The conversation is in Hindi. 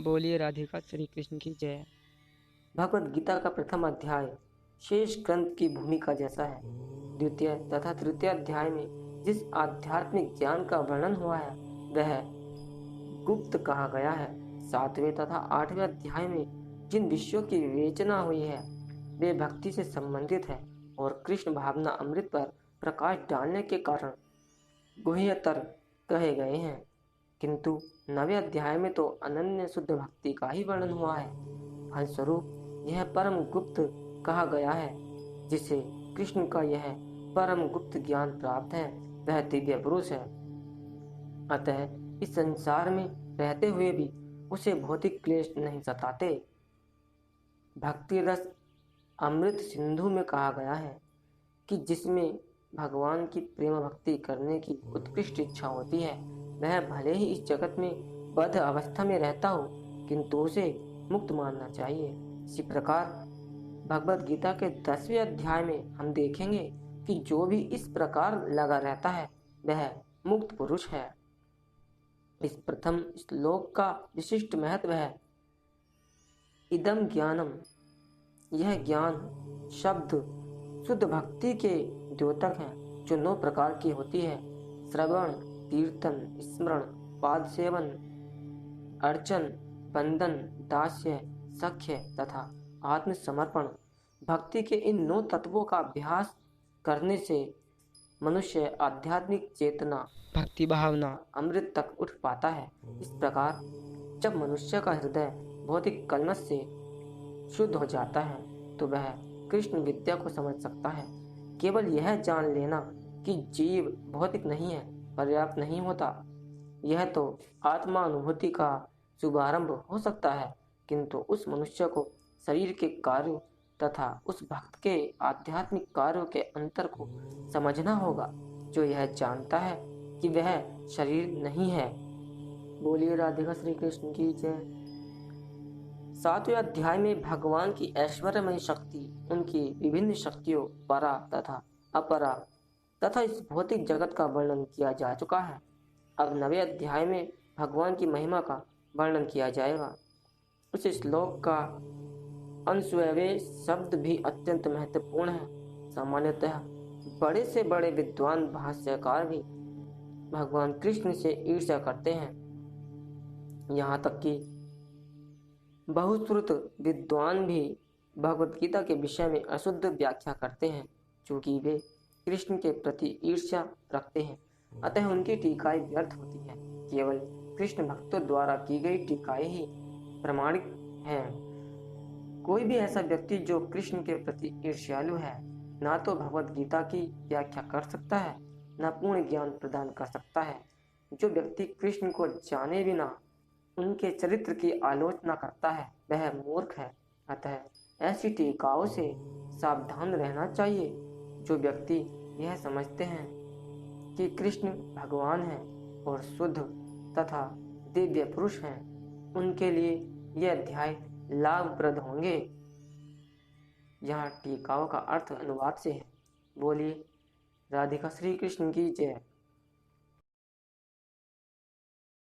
बोलिए राधिका श्री कृष्ण की जय। भगवद गीता का प्रथम अध्याय शेष ग्रंथ की भूमिका जैसा है। द्वितीय तथा तृतीय अध्याय में जिस आध्यात्मिक ज्ञान का वर्णन हुआ है वह गुप्त कहा गया है। सातवें तथा आठवें अध्याय में जिन विषयों की विवेचना हुई है वे भक्ति से संबंधित है और कृष्ण भावना अमृत पर प्रकाश डालने के कारण गुह्यतर कहे गए हैं। किंतु नवे अध्याय में तो अनन्य शुद्ध भक्ति का ही वर्णन हुआ है। फलस्वरूप यह परम गुप्त कहा गया है। जिसे कृष्ण का यह परम गुप्त ज्ञान प्राप्त है वह दिव्य पुरुष है। अतः इस संसार में रहते हुए भी उसे भौतिक क्लेश नहीं सताते। भक्ति रस अमृत सिंधु में कहा गया है कि जिसमें भगवान की प्रेम भक्ति करने की उत्कृष्ट इच्छा होती है वह भले ही इस जगत में बद्ध अवस्था में रहता हो किंतु उसे मुक्त मानना चाहिए। इसी प्रकार भगवद गीता के 10वें अध्याय में हम देखेंगे कि जो भी इस प्रकार लगा रहता है वह मुक्त पुरुष है। इस प्रथम श्लोक का विशिष्ट महत्व है इदम ज्ञानम। यह ज्ञान शब्द शुद्ध भक्ति के द्योतक हैं जो 9 प्रकार की होती है। श्रवण, कीर्तन, स्मरण, पाद सेवन, अर्चन, बंधन, दास्य, सख्य तथा आत्मसमर्पण। भक्ति के इन 9 तत्वों का अभ्यास करने से मनुष्य आध्यात्मिक चेतना भक्ति भावना अमृत तक उठ पाता है। इस प्रकार जब मनुष्य का हृदय भौतिक कलमश से शुद्ध हो जाता है तो वह कृष्ण विद्या को समझ सकता है। केवल यह जान लेना कि जीव भौतिक नहीं है पर्याप्त नहीं होता। यह तो आत्मा अनुभूति का शुभारंभ हो सकता है किंतु उस मनुष्य को शरीर के कार्यों तथा उस भक्त के आध्यात्मिक कार्यों के अंतर को समझना होगा जो यह जानता है कि वह शरीर नहीं है। बोलिए राधिका श्री कृष्ण की जय। 7वें अध्याय में भगवान की ऐश्वर्यमय शक्ति, उनकी विभिन्न शक्तियों परा तथा अपरा तथा इस भौतिक जगत का वर्णन किया जा चुका है। अब 9वें अध्याय में भगवान की महिमा का वर्णन किया जाएगा। उस श्लोक का अनस्वय शब्द भी अत्यंत महत्वपूर्ण है। सामान्यतः बड़े से बड़े विद्वान भाष्यकार भी भगवान कृष्ण से ईर्ष्या करते हैं। यहाँ तक कि बहुश्रुत विद्वान भी भगवद गीता के विषय में अशुद्ध व्याख्या करते हैं क्योंकि वे कृष्ण के प्रति ईर्ष्या रखते हैं। अतः उनकी टीकाएं व्यर्थ होती हैं। केवल कृष्ण भक्तों द्वारा की गई टीकाएं ही प्रमाणिक हैं। कोई भी ऐसा व्यक्ति जो कृष्ण के प्रति ईर्ष्यालु है ना तो भगवद गीता की व्याख्या कर सकता है न पूर्ण ज्ञान प्रदान कर सकता है। जो व्यक्ति कृष्ण को जाने बिना उनके चरित्र की आलोचना करता है वह मूर्ख है। अतः ऐसी टीकाओं से सावधान रहना चाहिए। जो व्यक्ति यह समझते हैं कि कृष्ण भगवान है और शुद्ध तथा दिव्य पुरुष हैं उनके लिए यह अध्याय लाभप्रद होंगे। यहाँ टीकाओं का अर्थ अनुवाद से है। बोलिए राधिका श्री कृष्ण की जय।